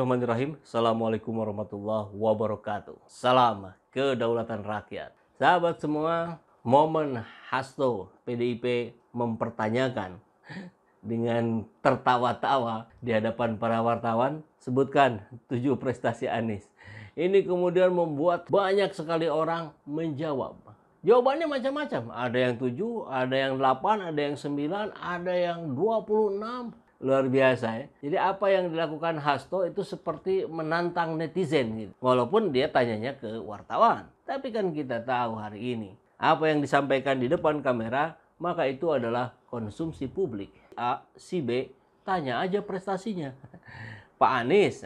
Bismillahirrahmanirrahim. Assalamualaikum warahmatullahi wabarakatuh. Salam kedaulatan rakyat. Sahabat semua, momen Hasto PDIP mempertanyakan dengan tertawa-tawa di hadapan para wartawan, sebutkan 7 prestasi Anies. Ini kemudian membuat banyak sekali orang menjawab. Jawabannya macam-macam. Ada yang 7, ada yang 8, ada yang 9, ada yang 26. Luar biasa ya. Jadi apa yang dilakukan Hasto itu seperti menantang netizen gitu. Walaupun dia tanyanya ke wartawan. Tapi kan kita tahu hari ini apa yang disampaikan di depan kamera, maka itu adalah konsumsi publik. A, si B, tanya aja prestasinya. Pak Anies,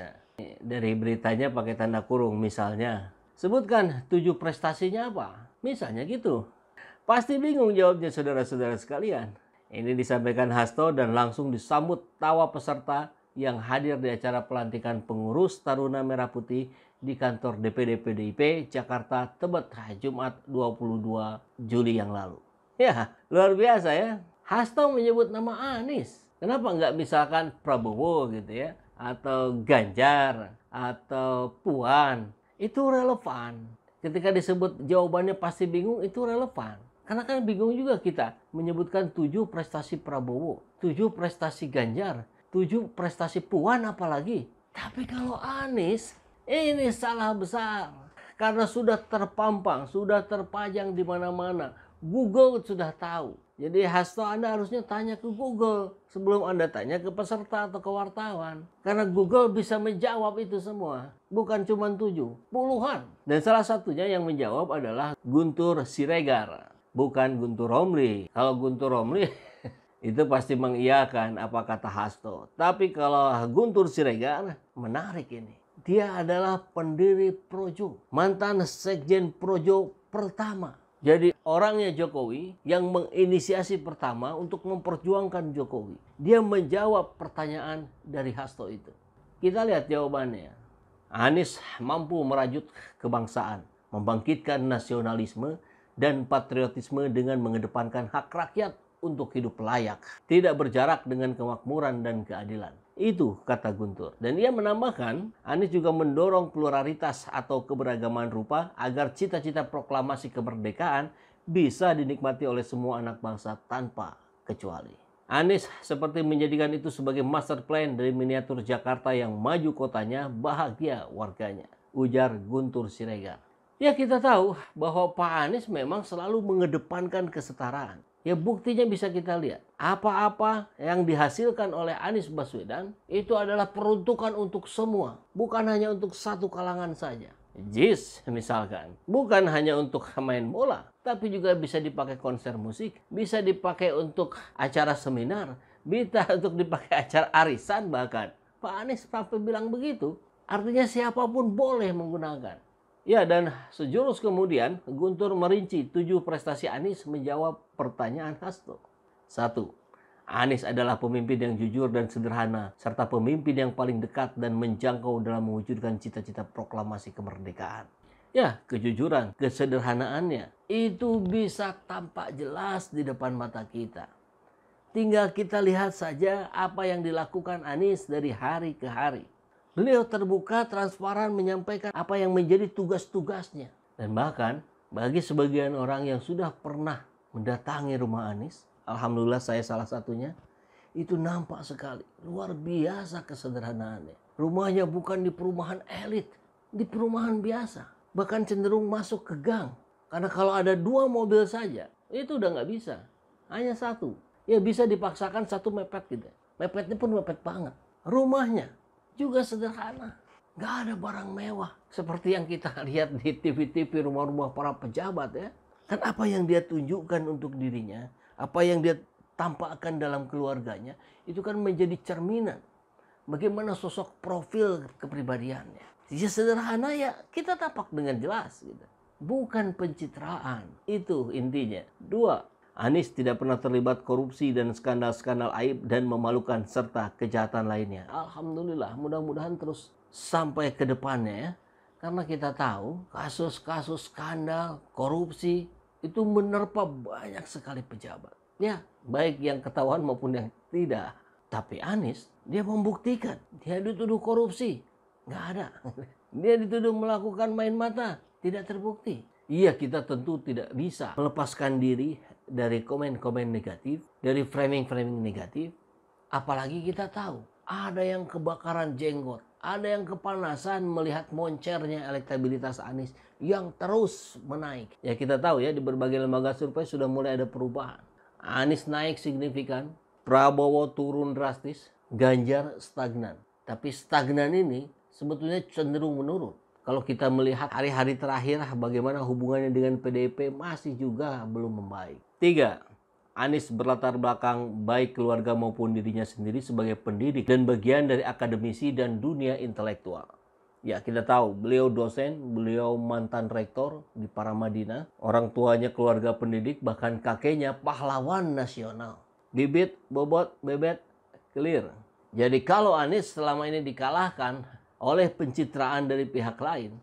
dari beritanya pakai tanda kurung misalnya. Sebutkan 7 prestasinya apa? Misalnya gitu. Pasti bingung jawabnya saudara-saudara sekalian. Ini disampaikan Hasto dan langsung disambut tawa peserta yang hadir di acara pelantikan pengurus Taruna Merah Putih di kantor DPD PDIP Jakarta Tebet Jumat 22 Juli yang lalu. Ya, luar biasa ya. Hasto menyebut nama Anies. Kenapa nggak misalkan Prabowo gitu ya? Atau Ganjar, atau Puan. Itu relevan. Ketika disebut jawabannya pasti bingung, itu relevan. Karena kan bingung juga kita menyebutkan 7 prestasi Prabowo, 7 prestasi Ganjar, 7 prestasi Puan apalagi. Tapi kalau Anies, ini salah besar. Karena sudah terpampang, sudah terpajang di mana-mana. Google sudah tahu. Jadi Hasto Anda harusnya tanya ke Google sebelum Anda tanya ke peserta atau ke wartawan. Karena Google bisa menjawab itu semua. Bukan cuma 7, puluhan. Dan salah satunya yang menjawab adalah Guntur Siregar. Bukan Guntur Romli. Kalau Guntur Romli itu pasti mengiyakan apa kata Hasto. Tapi kalau Guntur Siregar, menarik ini. Dia adalah pendiri Projo. Mantan Sekjen Projo pertama. Jadi orangnya Jokowi yang menginisiasi pertama untuk memperjuangkan Jokowi. Dia menjawab pertanyaan dari Hasto itu. Kita lihat jawabannya. Anies mampu merajut kebangsaan, membangkitkan nasionalisme dan patriotisme dengan mengedepankan hak rakyat untuk hidup layak, tidak berjarak dengan kemakmuran dan keadilan. Itu kata Guntur. Dan ia menambahkan, Anies juga mendorong pluralitas atau keberagaman rupa agar cita-cita proklamasi kemerdekaan bisa dinikmati oleh semua anak bangsa tanpa kecuali. Anies seperti menjadikan itu sebagai master plan dari miniatur Jakarta yang maju kotanya, bahagia warganya. Ujar Guntur Siregar. Ya kita tahu bahwa Pak Anies memang selalu mengedepankan kesetaraan. Ya buktinya bisa kita lihat. Apa-apa yang dihasilkan oleh Anies Baswedan itu adalah peruntukan untuk semua. Bukan hanya untuk satu kalangan saja. JIS misalkan. Bukan hanya untuk main bola. Tapi juga bisa dipakai konser musik. Bisa dipakai untuk acara seminar. Bisa untuk dipakai acara arisan bahkan. Pak Anies sampai bilang begitu. Artinya siapapun boleh menggunakan. Ya, dan sejurus kemudian Guntur merinci 7 prestasi Anies menjawab pertanyaan Hasto. 1. Anies adalah pemimpin yang jujur dan sederhana, serta pemimpin yang paling dekat dan menjangkau dalam mewujudkan cita-cita proklamasi kemerdekaan. Ya, kejujuran, kesederhanaannya, itu bisa tampak jelas di depan mata kita. Tinggal kita lihat saja apa yang dilakukan Anies dari hari ke hari. Beliau terbuka, transparan menyampaikan apa yang menjadi tugas-tugasnya. Dan bahkan bagi sebagian orang yang sudah pernah mendatangi rumah Anies, alhamdulillah saya salah satunya, itu nampak sekali. Luar biasa kesederhanaannya. Rumahnya bukan di perumahan elit, di perumahan biasa. Bahkan cenderung masuk ke gang. Karena kalau ada 2 mobil saja, itu udah nggak bisa. Hanya 1. Ya bisa dipaksakan 1 mepet gitu. Mepetnya pun mepet banget. Rumahnya juga sederhana. Gak ada barang mewah. Seperti yang kita lihat di TV-TV rumah-rumah para pejabat ya. Kan apa yang dia tunjukkan untuk dirinya, apa yang dia tampakkan dalam keluarganya, itu kan menjadi cerminan. Bagaimana sosok profil kepribadiannya. Ya sederhana ya kita tampak dengan jelas gitu. Bukan pencitraan. Itu intinya. 2. Anies tidak pernah terlibat korupsi dan skandal-skandal aib dan memalukan serta kejahatan lainnya. Alhamdulillah, mudah-mudahan terus sampai ke depannya ya. Karena kita tahu kasus-kasus skandal, korupsi itu menerpa banyak sekali pejabat. Ya, baik yang ketahuan maupun yang tidak. Tapi Anies, dia membuktikan dia dituduh korupsi. Nggak ada. Dia dituduh melakukan main mata, tidak terbukti. Iya, kita tentu tidak bisa melepaskan diri dari komen-komen negatif, dari framing-framing negatif. Apalagi kita tahu ada yang kebakaran jenggot, ada yang kepanasan melihat moncernya elektabilitas Anies yang terus menaik. Ya kita tahu ya, di berbagai lembaga survei sudah mulai ada perubahan. Anies naik signifikan, Prabowo turun drastis, Ganjar stagnan. Tapi stagnan ini sebetulnya cenderung menurun. Kalau kita melihat hari-hari terakhir bagaimana hubungannya dengan PDIP masih juga belum membaik. 3. Anies berlatar belakang baik keluarga maupun dirinya sendiri sebagai pendidik dan bagian dari akademisi dan dunia intelektual. Ya kita tahu beliau dosen, beliau mantan rektor di Paramadina, orang tuanya keluarga pendidik, bahkan kakeknya pahlawan nasional. Bibit, bobot, bebet, clear. Jadi kalau Anies selama ini dikalahkan oleh pencitraan dari pihak lain,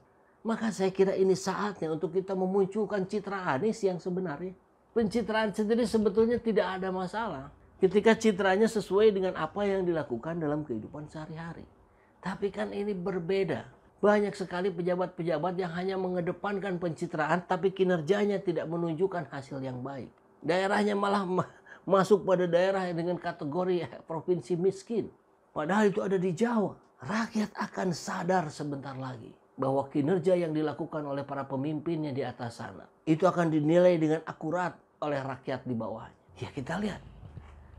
maka saya kira ini saatnya untuk kita memunculkan citra Anies yang sebenarnya. Pencitraan sendiri sebetulnya tidak ada masalah ketika citranya sesuai dengan apa yang dilakukan dalam kehidupan sehari-hari. Tapi kan ini berbeda. Banyak sekali pejabat-pejabat yang hanya mengedepankan pencitraan tapi kinerjanya tidak menunjukkan hasil yang baik. Daerahnya malah masuk pada daerah dengan kategori provinsi miskin. Padahal itu ada di Jawa. Rakyat akan sadar sebentar lagi bahwa kinerja yang dilakukan oleh para pemimpinnya di atas sana itu akan dinilai dengan akurat oleh rakyat di bawahnya. Ya kita lihat,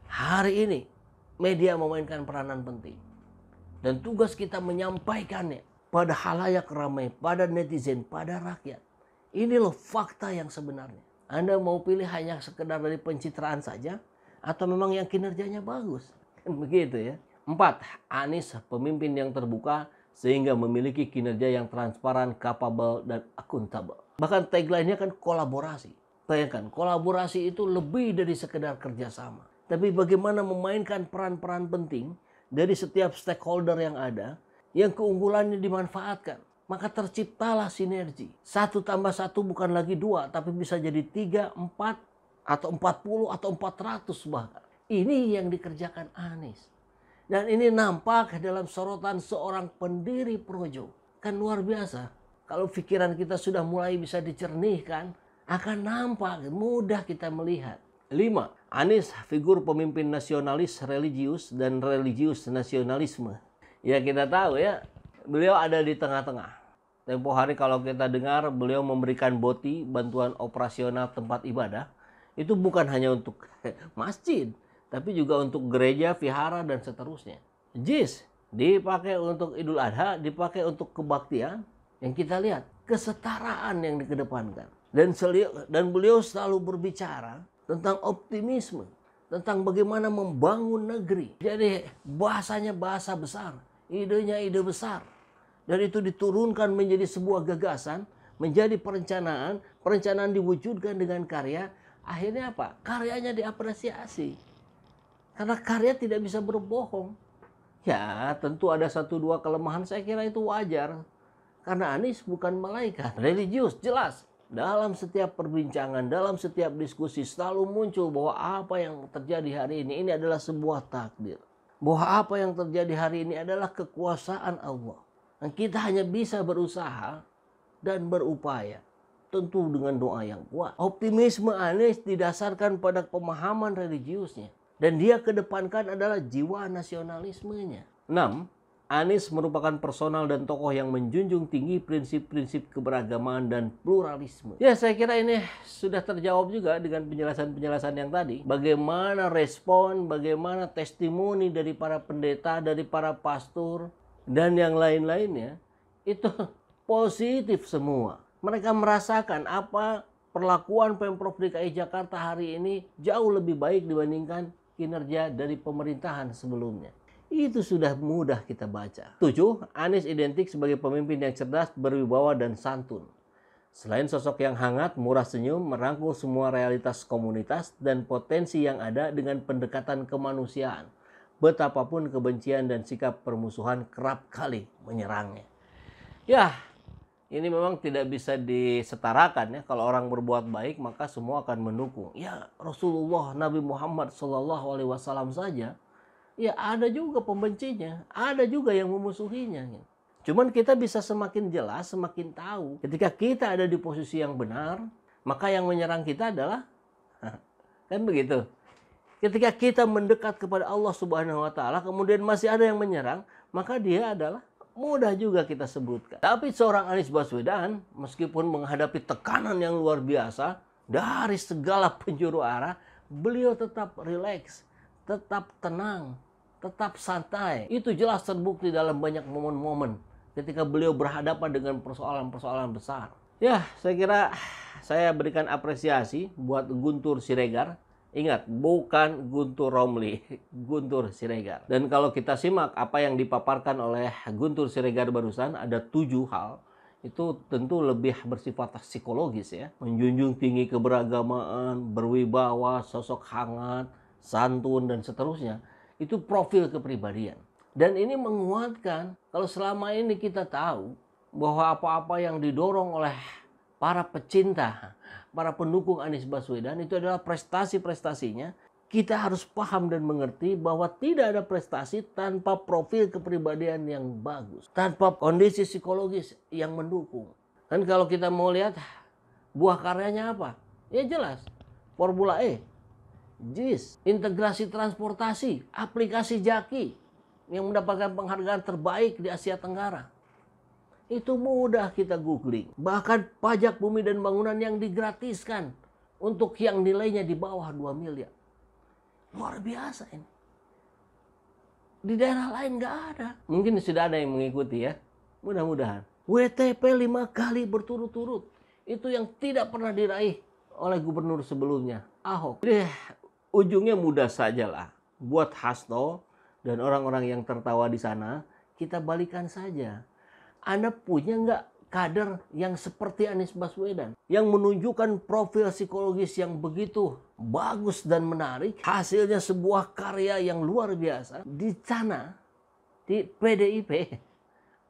hari ini media memainkan peranan penting. Dan tugas kita menyampaikannya pada halayak ramai, pada netizen, pada rakyat. Ini loh fakta yang sebenarnya. Anda mau pilih hanya sekedar dari pencitraan saja, atau memang yang kinerjanya bagus? Kan begitu ya. 4. Anies pemimpin yang terbuka sehingga memiliki kinerja yang transparan, capable, dan akuntabel. Bahkan tagline-nya kan kolaborasi. Bayangkan, kolaborasi itu lebih dari sekedar kerjasama. Tapi bagaimana memainkan peran-peran penting dari setiap stakeholder yang ada, yang keunggulannya dimanfaatkan. Maka terciptalah sinergi. 1 tambah 1 bukan lagi 2, tapi bisa jadi 3, 4, atau 40, atau 400 bahkan. Ini yang dikerjakan Anies. Dan ini nampak dalam sorotan seorang pendiri Projo. Kan luar biasa. Kalau pikiran kita sudah mulai bisa dicernihkan, akan nampak, mudah kita melihat. 5. Anies figur pemimpin nasionalis religius dan religius nasionalisme. Ya kita tahu ya, beliau ada di tengah-tengah. Tempo hari kalau kita dengar beliau memberikan BOTI, bantuan operasional tempat ibadah, itu bukan hanya untuk masjid, tapi juga untuk gereja, vihara, dan seterusnya. JIS dipakai untuk Idul Adha, dipakai untuk kebaktian. Yang kita lihat, kesetaraan yang dikedepankan. Dan beliau selalu berbicara tentang optimisme, tentang bagaimana membangun negeri. Jadi bahasanya bahasa besar, idenya ide besar. Dan itu diturunkan menjadi sebuah gagasan, menjadi perencanaan, perencanaan diwujudkan dengan karya. Akhirnya apa? Karyanya diapresiasi. Karena karya tidak bisa berbohong. Ya tentu ada 1-2 kelemahan, saya kira itu wajar. Karena Anies bukan malaikat. Religius jelas. Dalam setiap perbincangan, dalam setiap diskusi selalu muncul bahwa apa yang terjadi hari ini adalah sebuah takdir. Bahwa apa yang terjadi hari ini adalah kekuasaan Allah. Dan kita hanya bisa berusaha dan berupaya. Tentu dengan doa yang kuat. Optimisme Anies didasarkan pada pemahaman religiusnya. Dan dia kedepankan adalah jiwa nasionalismenya. 6. Anies merupakan personal dan tokoh yang menjunjung tinggi prinsip-prinsip keberagaman dan pluralisme. Ya saya kira ini sudah terjawab juga dengan penjelasan-penjelasan yang tadi. Bagaimana respon, bagaimana testimoni dari para pendeta, dari para pastor, dan yang lain-lainnya. Itu positif semua. Mereka merasakan apa perlakuan Pemprov DKI Jakarta hari ini jauh lebih baik dibandingkan kinerja dari pemerintahan sebelumnya. Itu sudah mudah kita baca. 7. Anies identik sebagai pemimpin yang cerdas, berwibawa, dan santun. Selain sosok yang hangat, murah senyum, merangkul semua realitas komunitas dan potensi yang ada dengan pendekatan kemanusiaan. Betapapun kebencian dan sikap permusuhan kerap kali menyerangnya. Ya, ini memang tidak bisa disetarakan ya. Kalau orang berbuat baik maka semua akan mendukung. Ya Rasulullah Nabi Muhammad SAW saja. Ya ada juga pembencinya, ada juga yang memusuhinya. Cuman kita bisa semakin jelas, semakin tahu. Ketika kita ada di posisi yang benar, maka yang menyerang kita adalah, kan begitu. Ketika kita mendekat kepada Allah Subhanahu wa Ta'ala, kemudian masih ada yang menyerang, maka dia adalah mudah juga kita sebutkan. Tapi seorang Anies Baswedan, meskipun menghadapi tekanan yang luar biasa dari segala penjuru arah, beliau tetap rileks, tetap tenang, tetap santai. Itu jelas terbukti dalam banyak momen-momen ketika beliau berhadapan dengan persoalan-persoalan besar. Ya, saya kira saya berikan apresiasi buat Guntur Siregar. Ingat, bukan Guntur Romli, Guntur Siregar. Dan kalau kita simak apa yang dipaparkan oleh Guntur Siregar barusan, ada 7 hal. Itu tentu lebih bersifat psikologis ya. Menjunjung tinggi keberagamaan, berwibawa, sosok hangat, santun, dan seterusnya. Itu profil kepribadian. Dan ini menguatkan kalau selama ini kita tahu bahwa apa-apa yang didorong oleh para pecinta, para pendukung Anies Baswedan itu adalah prestasi-prestasinya. Kita harus paham dan mengerti bahwa tidak ada prestasi tanpa profil kepribadian yang bagus, tanpa kondisi psikologis yang mendukung. Dan kalau kita mau lihat buah karyanya apa? Ya jelas, Formula E, JIS, integrasi transportasi, aplikasi Jaki yang mendapatkan penghargaan terbaik di Asia Tenggara. Itu mudah kita googling. Bahkan pajak bumi dan bangunan yang digratiskan untuk yang nilainya di bawah 2 miliar. Luar biasa ini. Di daerah lain nggak ada. Mungkin sudah ada yang mengikuti ya. Mudah-mudahan. WTP 5 kali berturut-turut. Itu yang tidak pernah diraih oleh gubernur sebelumnya, Ahok. Jadi ujungnya mudah sajalah. Buat Hasto dan orang-orang yang tertawa di sana, kita balikan saja. Anda punya nggak kader yang seperti Anies Baswedan? Yang menunjukkan profil psikologis yang begitu bagus dan menarik. Hasilnya sebuah karya yang luar biasa. Di sana, di PDIP,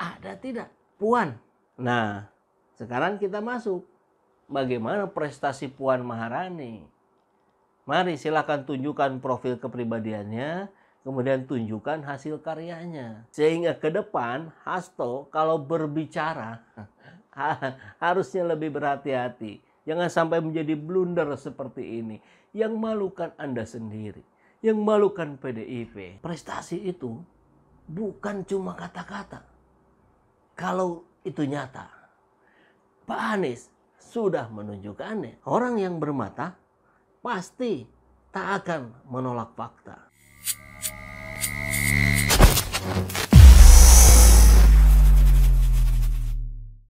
ada tidak? Puan. Nah, sekarang kita masuk. Bagaimana prestasi Puan Maharani? Mari silakan tunjukkan profil kepribadiannya. Kemudian tunjukkan hasil karyanya. Sehingga ke depan Hasto kalau berbicara harusnya lebih berhati-hati. Jangan sampai menjadi blunder seperti ini. Yang malukan Anda sendiri. Yang malukan PDIP. Prestasi itu bukan cuma kata-kata. Kalau itu nyata. Pak Anies sudah menunjukkannya. Orang yang bermata pasti tak akan menolak fakta.